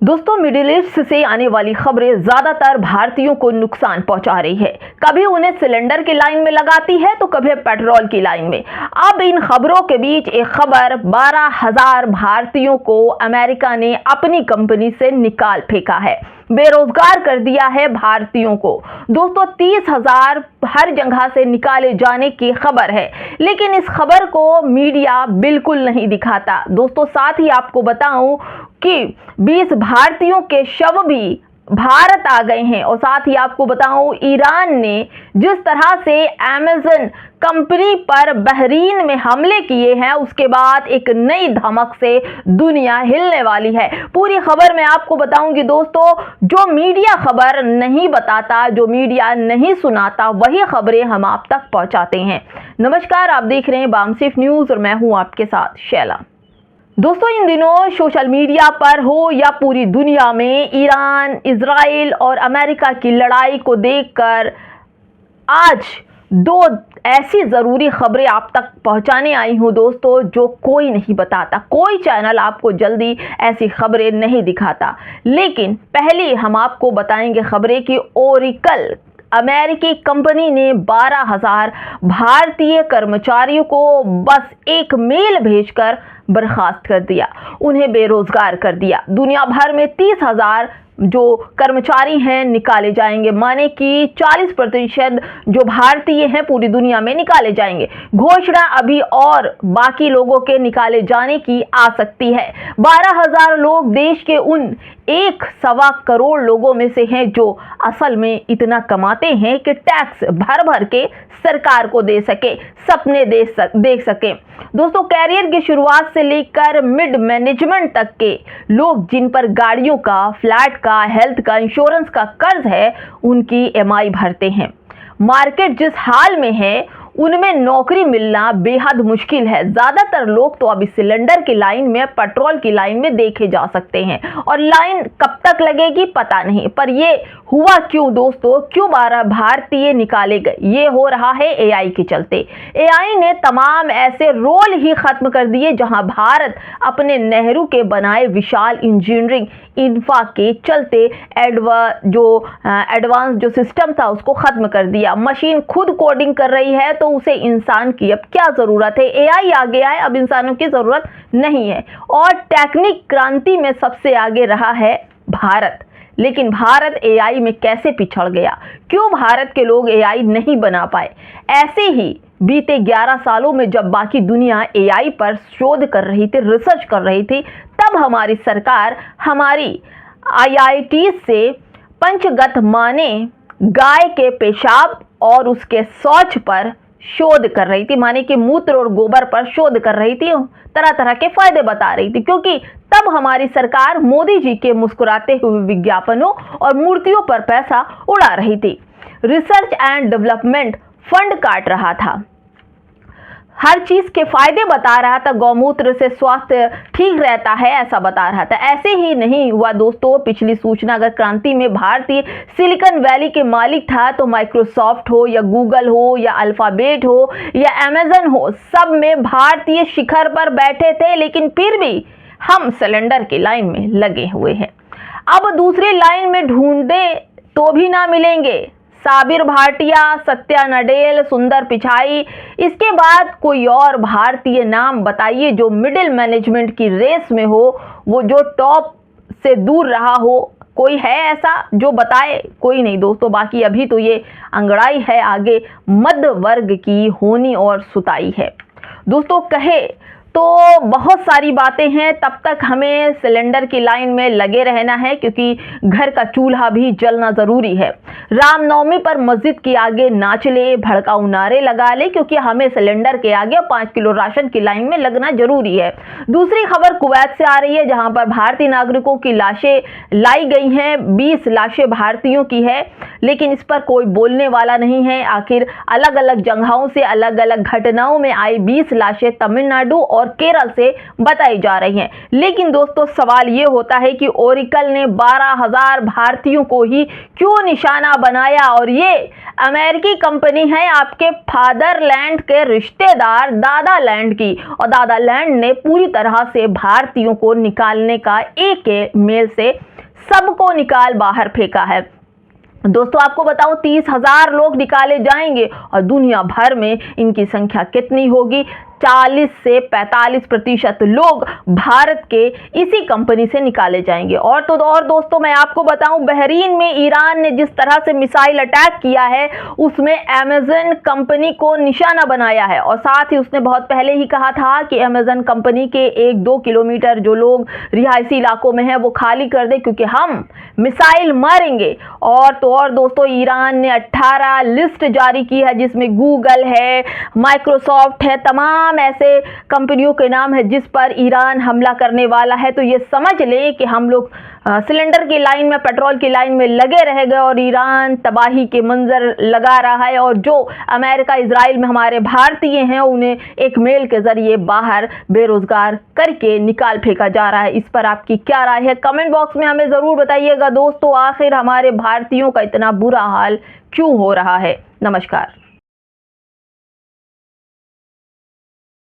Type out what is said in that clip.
दोस्तों, middle east से आने वाली खबरें ज्यादातर भारतीयों को नुकसान पहुंचा रही है। कभी उन्हें सिलेंडर की लाइन में लगाती है तो कभी पेट्रोल की लाइन में। अब इन खबरों के बीच एक खबर, 12,000 भारतीयों को अमेरिका ने अपनी कंपनी से निकाल फेंका है, बेरोजगार कर दिया है भारतीयों को। दोस्तों, 30,000 हर जगह से निकाले जाने की खबर है, लेकिन इस खबर को मीडिया बिल्कुल नहीं दिखाता। दोस्तों, साथ ही आपको बताऊं कि 20 भारतीयों के शव भी भारत आ गए हैं। और साथ ही आपको बताऊं, ईरान ने जिस तरह से अमेज़न कंपनी पर बहरीन में हमले किए हैं, उसके बाद एक नई धमक से दुनिया हिलने वाली है। पूरी खबर मैं आपको बताऊंगी दोस्तों। जो मीडिया खबर नहीं बताता, जो मीडिया नहीं सुनाता, वही खबरें हम आप तक पहुंचाते हैं। नमस्कार, आप देख रहे हैं बामसिफ न्यूज और मैं हूं आपके साथ शैला। दोस्तों, इन दिनों सोशल मीडिया पर हो या पूरी दुनिया में ईरान, इजराइल और अमेरिका की लड़ाई को देखकर आज दो ऐसी ज़रूरी खबरें आप तक पहुंचाने आई हूं दोस्तों, जो कोई नहीं बताता। कोई चैनल आपको जल्दी ऐसी खबरें नहीं दिखाता। लेकिन पहले हम आपको बताएंगे खबरें कि ओरेकल अमेरिकी कंपनी ने 12,000 भारतीय कर्मचारियों को बस एक मेल भेजकर बर्खास्त कर दिया, उन्हें बेरोजगार कर दिया। दुनिया भर में 30,000 जो कर्मचारी हैं निकाले जाएंगे, माने कि 40% जो भारतीय हैं पूरी दुनिया में निकाले जाएंगे। घोषणा अभी और बाकी लोगों के निकाले जाने की आ सकती है। 12,000 लोग देश के उन 1.25 करोड़ लोगों में से हैं जो असल में इतना कमाते हैं कि टैक्स भर भर के सरकार को दे सके, सपने देख सके। दोस्तों, कैरियर की शुरुआत से लेकर मिड मैनेजमेंट तक के लोग जिन पर गाड़ियों का, फ्लैट का, हेल्थ का, इंश्योरेंस का कर्ज है, उनकी EMI भरते हैं। मार्केट जिस हाल में है, उनमें नौकरी मिलना बेहद मुश्किल है। ज्यादातर लोग तो अभी सिलेंडर की लाइन में, पेट्रोल की लाइन में देखे जा सकते हैं, और लाइन कब तक लगेगी पता नहीं। पर ये हुआ क्यों दोस्तों? क्यों 12 भारतीय निकाले गए? ये हो रहा है AI के चलते। AI ने तमाम ऐसे रोल ही खत्म कर दिए जहां भारत अपने नेहरू के बनाए विशाल इंजीनियरिंग इंफ्रा के चलते एडवांस जो सिस्टम था उसको खत्म कर दिया। मशीन खुद कोडिंग कर रही है तो उसे इंसान की अब क्या जरूरत है? AI आ गया है, अब इंसानों की जरूरत नहीं है। और टेक्निक क्रांति में सबसे आगे रहा है भारत। लेकिन भारत AI में कैसे पिछड़ गया? क्यों भारत के लोग AI नहीं बना पाए? ऐसे ही बीते 11 सालों में जब बाकी दुनिया AI पर शोध कर रही थी, रिसर्च कर रही थी, तब हमारी सरकार हमारी IIT से पंचगत माने गाय के पेशाब और उसके शौच पर शोध कर रही थी, माने कि मूत्र और गोबर पर शोध कर रही थी, तरह तरह के फायदे बता रही थी। क्योंकि तब हमारी सरकार मोदी जी के मुस्कुराते हुए विज्ञापनों और मूर्तियों पर पैसा उड़ा रही थी। रिसर्च एंड डेवलपमेंट फंड काट रहा था, हर चीज के फायदे बता रहा था। गौमूत्र से स्वास्थ्य ठीक रहता है, ऐसा बता रहा था। ऐसे ही नहीं हुआ दोस्तों। पिछली सूचना अगर क्रांति में भारतीय सिलिकॉन वैली के मालिक था तो माइक्रोसॉफ्ट हो या गूगल हो या अल्फाबेट हो या अमेज़न हो, सब में भारतीय शिखर पर बैठे थे। लेकिन फिर भी हम सिलेंडर की लाइन में लगे हुए हैं। अब दूसरी लाइन में ढूंढे तो भी ना मिलेंगे। साबिर भाटिया, सत्या नडेल, सुंदर पिचाई, इसके बाद कोई और भारतीय नाम बताइए जो मिडिल मैनेजमेंट की रेस में हो, वो जो टॉप से दूर रहा हो। कोई है ऐसा जो बताए? कोई नहीं दोस्तों। बाकी अभी तो ये अंगड़ाई है, आगे मध्य वर्ग की होनी और सुताई है दोस्तों। कहे तो बहुत सारी बातें हैं। तब तक हमें सिलेंडर की लाइन में लगे रहना है, क्योंकि घर का चूल्हा भी जलना जरूरी है। रामनवमी पर मस्जिद के आगे नाच ले, भड़काऊ नारे लगा ले, क्योंकि हमें सिलेंडर के आगे 5 किलो राशन की लाइन में लगना जरूरी है। दूसरी खबर कुवैत से आ रही है, जहां पर भारतीय नागरिकों की लाशें लाई गई हैं। 20 लाशें भारतीयों की है, लेकिन इस पर कोई बोलने वाला नहीं है। आखिर अलग अलग जगहों से, अलग अलग घटनाओं में आई 20 लाशें तमिलनाडु और केरल से बताई जा रही हैं। लेकिन दोस्तों, सवाल ये होता है कि ओरेकल ने 12,000 भारतीयों को ही क्यों निशाना बनाया? और ये अमेरिकी कंपनी है, आपके फादरलैंड के रिश्तेदार दादालैंड की, और दादालैंड ने पूरी तरह से भारतीयों को निकालने का एक मेल से सबको निकाल बाहर फेंका है। दोस्तों आपको बताऊं 30,000 लोग निकाले जाएंगे और दुनिया भर में इनकी संख्या कितनी होगी? 40 से 45% लोग भारत के इसी कंपनी से निकाले जाएंगे। और दोस्तों मैं आपको बताऊं बहरीन में ईरान ने जिस तरह से मिसाइल अटैक किया है उसमें अमेज़न कंपनी को निशाना बनाया है और साथ ही उसने बहुत पहले ही कहा था कि अमेज़न कंपनी के 1-2 किलोमीटर जो लोग रिहायशी इलाकों में हैं वो खाली कर दे क्योंकि हम मिसाइल मारेंगे। और दोस्तों ईरान ने 18 लिस्ट जारी की है जिसमें गूगल है, माइक्रोसॉफ्ट है, तमाम ऐसे कंपनियों के नाम है जिस पर ईरान हमला करने वाला है। तो ये समझ लें कि हम लोग सिलेंडर की लाइन में, पेट्रोल की लाइन में लगे रह गए और ईरान तबाही के मंजर लगा रहा है और जो अमेरिका इजराइल में हमारे भारतीय हैं उन्हें एक मेल के जरिए बाहर बेरोजगार करके निकाल फेंका जा रहा है। इस पर आपकी क्या राय है? कमेंट बॉक्स में हमें ज़रूर बताइएगा। दोस्तों आखिर हमारे भारतीयों का इतना बुरा हाल क्यों हो रहा है? नमस्कार।